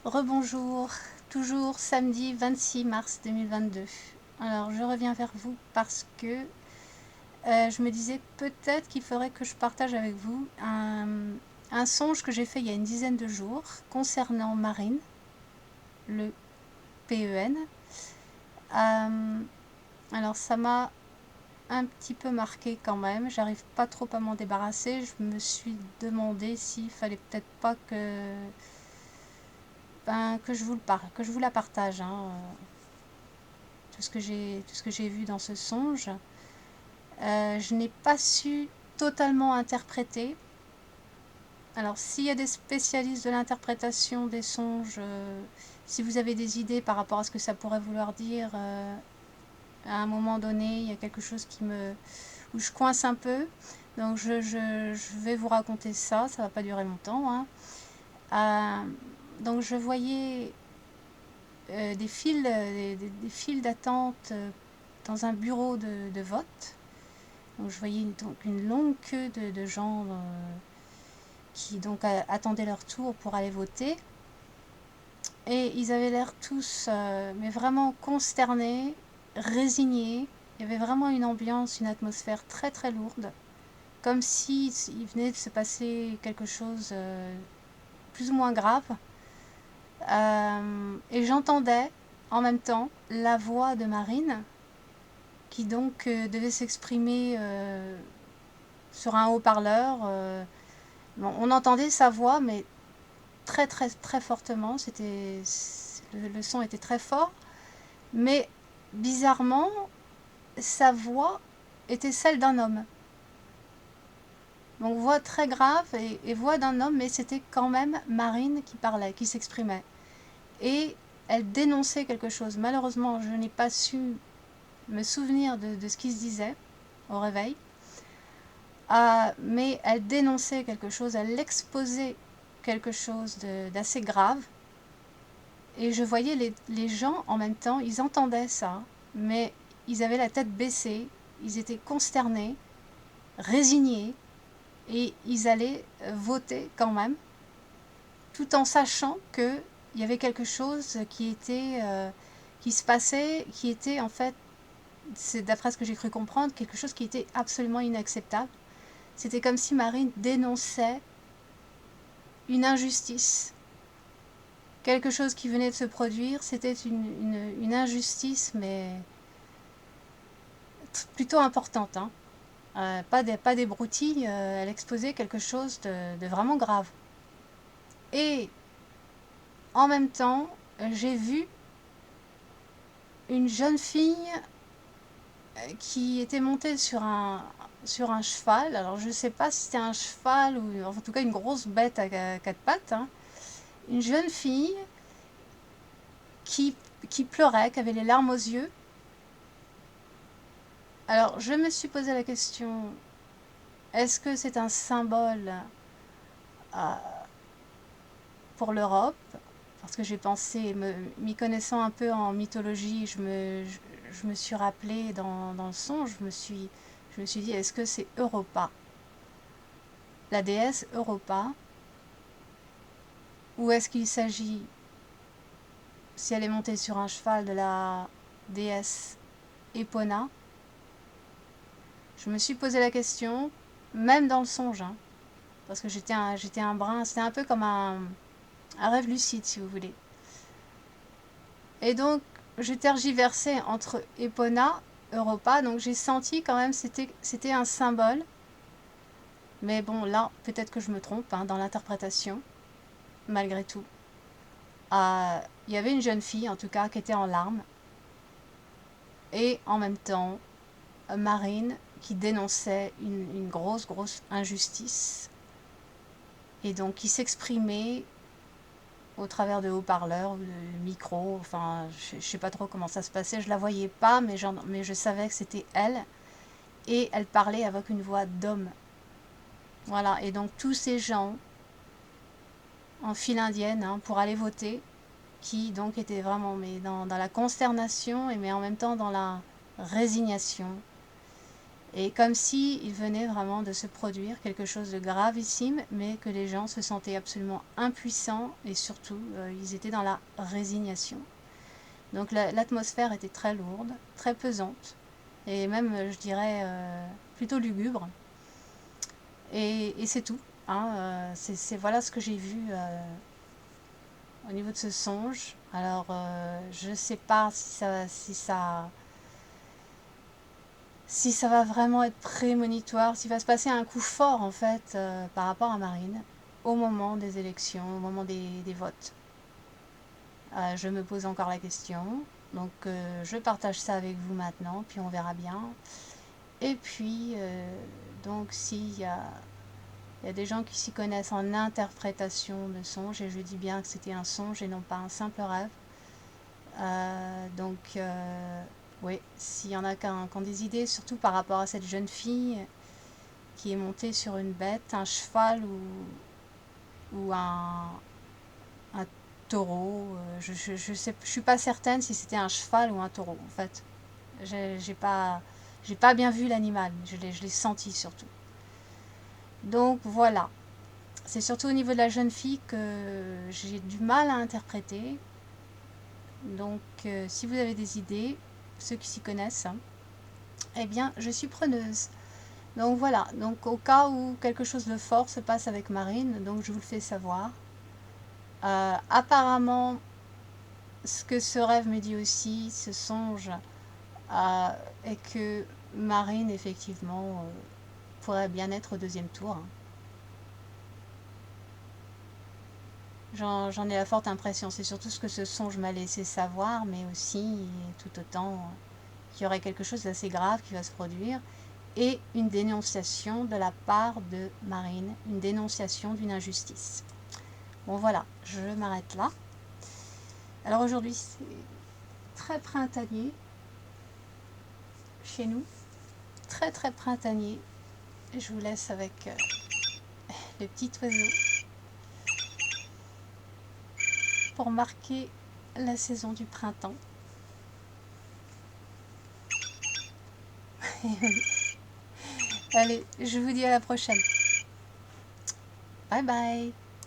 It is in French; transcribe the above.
Rebonjour, toujours samedi 26 mars 2022. Alors je reviens vers vous parce que je me disais peut-être qu'il faudrait que je partage avec vous un songe que j'ai fait il y a une dizaine de jours concernant Marine, le PEN. Alors ça m'a un petit peu marqué quand même, j'arrive pas trop à m'en débarrasser, je me suis demandé s'il fallait peut-être pas que je vous la partage, tout ce que j'ai vu dans ce songe. Je n'ai pas su totalement interpréter. Alors, s'il y a des spécialistes de l'interprétation des songes, si vous avez des idées par rapport à ce que ça pourrait vouloir dire, à un moment donné, il y a quelque chose où je coince un peu. Donc, je vais vous raconter ça. Ça va pas durer longtemps. Donc, je voyais des files d'attente dans un bureau de vote. Donc je voyais donc une longue queue de gens qui donc attendaient leur tour pour aller voter. Et ils avaient l'air tous, mais vraiment consternés, résignés. Il y avait vraiment une ambiance, une atmosphère très très lourde, comme si il venait de se passer quelque chose plus ou moins grave. Et j'entendais en même temps la voix de Marine, qui donc devait s'exprimer sur un haut-parleur. Bon, on entendait sa voix, mais très très très fortement. Le son était très fort, mais bizarrement, sa voix était celle d'un homme. Donc voix très grave et voix d'un homme, mais c'était quand même Marine qui parlait, qui s'exprimait. Et elle dénonçait quelque chose. Malheureusement, je n'ai pas su me souvenir de ce qui se disait au réveil. Mais elle dénonçait quelque chose, elle exposait quelque chose d'assez grave. Et je voyais les gens en même temps, ils entendaient ça, mais ils avaient la tête baissée, ils étaient consternés, résignés, et ils allaient voter quand même, tout en sachant qu'il y avait quelque chose qui se passait, qui était en fait, c'est d'après ce que j'ai cru comprendre, quelque chose qui était absolument inacceptable. C'était comme si Marine dénonçait une injustice, quelque chose qui venait de se produire, c'était une injustice, mais plutôt importante. Pas des broutilles, elle exposait quelque chose de vraiment grave. Et en même temps, j'ai vu une jeune fille qui était montée sur un cheval. Alors je ne sais pas si c'était un cheval ou en tout cas une grosse bête à quatre pattes. Une jeune fille qui, qui pleurait, qui avait les larmes aux yeux. Alors je me suis posé la question, est-ce que c'est un symbole euh, pour l'Europe? Parce que j'ai pensé, m'y connaissant un peu en mythologie, je me suis rappelé dans le son, je me suis dit, est-ce que c'est Europa, la déesse Europa, ou est-ce qu'il s'agit, si elle est montée sur un cheval, de la déesse Epona? Je me suis posé la question, même dans le songe, parce que j'étais un brin, c'était un peu comme un rêve lucide, si vous voulez. Et donc, je tergiversais entre Epona, Europa, donc j'ai senti quand même c'était un symbole. Mais bon, là, peut-être que je me trompe dans l'interprétation, malgré tout. Il y avait une jeune fille, en tout cas, qui était en larmes. Et en même temps, Marine qui dénonçait une grosse, grosse injustice. Et donc, qui s'exprimait au travers de haut-parleurs, de micros, enfin, je ne sais pas trop comment ça se passait, je la voyais pas, mais je savais que c'était elle, et elle parlait avec une voix d'homme. Voilà, et donc tous ces gens en file indienne pour aller voter, qui donc étaient vraiment dans la consternation, mais en même temps dans la résignation. Et comme si il venait vraiment de se produire quelque chose de gravissime, mais que les gens se sentaient absolument impuissants et surtout, ils étaient dans la résignation. Donc l'atmosphère était très lourde, très pesante, et même, je dirais, plutôt lugubre. Et c'est tout. Hein, voilà ce que j'ai vu au niveau de ce songe. Alors, je ne sais pas si ça va vraiment être prémonitoire, s'il va se passer un coup fort en fait par rapport à Marine au moment des élections, au moment des votes. Je me pose encore la question, donc je partage ça avec vous maintenant, puis on verra bien. Et puis, donc il y a des gens qui s'y connaissent en interprétation de songes, et je dis bien que c'était un songe et non pas un simple rêve. Donc, oui, s'il y en a qui ont des idées, surtout par rapport à cette jeune fille qui est montée sur une bête, un cheval ou un taureau. Je suis pas certaine si c'était un cheval ou un taureau, en fait. J'ai pas bien vu l'animal, je l'ai senti surtout. Donc voilà, c'est surtout au niveau de la jeune fille que j'ai du mal à interpréter. Donc si vous avez des idées, ceux qui s'y connaissent, hein, eh bien je suis preneuse. Donc voilà, donc au cas où quelque chose de fort se passe avec Marine, donc je vous le fais savoir. Apparemment, ce que ce rêve me dit aussi, ce songe, est que Marine, effectivement, pourrait bien être au deuxième tour. Hein. J'en ai la forte impression. C'est surtout ce que ce songe m'a laissé savoir, mais aussi, tout autant, qu'il y aurait quelque chose d'assez grave qui va se produire. Et une dénonciation de la part de Marine, une dénonciation d'une injustice. Bon voilà, je m'arrête là. Alors aujourd'hui, c'est très printanier chez nous, très très printanier. Je vous laisse avec le petit oiseau pour marquer la saison du printemps. Allez, je vous dis à la prochaine. Bye bye.